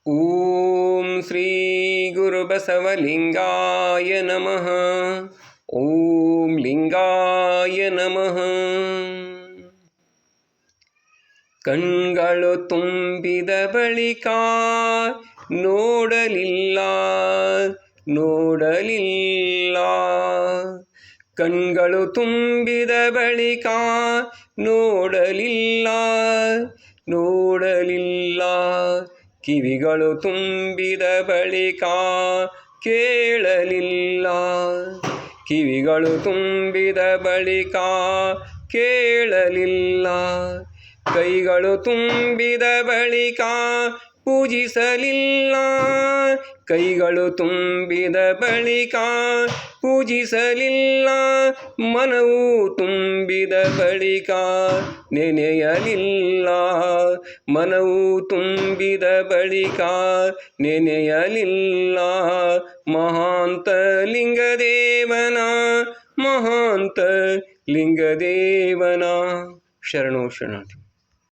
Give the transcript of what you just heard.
ಓಂ ಶ್ರೀ ಗುರುಬಸವಲಿಂಗಾಯ ನಮಃ. ಓಂ ಲಿಂಗಾಯ ನಮಃ. ಕಣ್ಗಳು ತುಂಬಿದ ಬಳಿಕ ನೋಡಲಿಲ್ಲ ಕಣ್ಗಳು ತುಂಬಿದ ಬಳಿಕ ನೋಡಲಿಲ್ಲ ಕಿವಿಗಳು ತುಂಬಿದ ಬಳಿಕ ಕೇಳಲಿಲ್ಲ ಕೈಗಳು ತುಂಬಿದ ಬಳಿಕ ಪೂಜಿಸಲಿಲ್ಲ ಮನವು ತುಂಬಿದ ಬಳಿಕ ನೆನೆಯಲಿಲ್ಲ ಮಹಾಂತ ಲಿಂಗದೇವನ ಶರಣು ಶರಣಾರ್ಥಿ.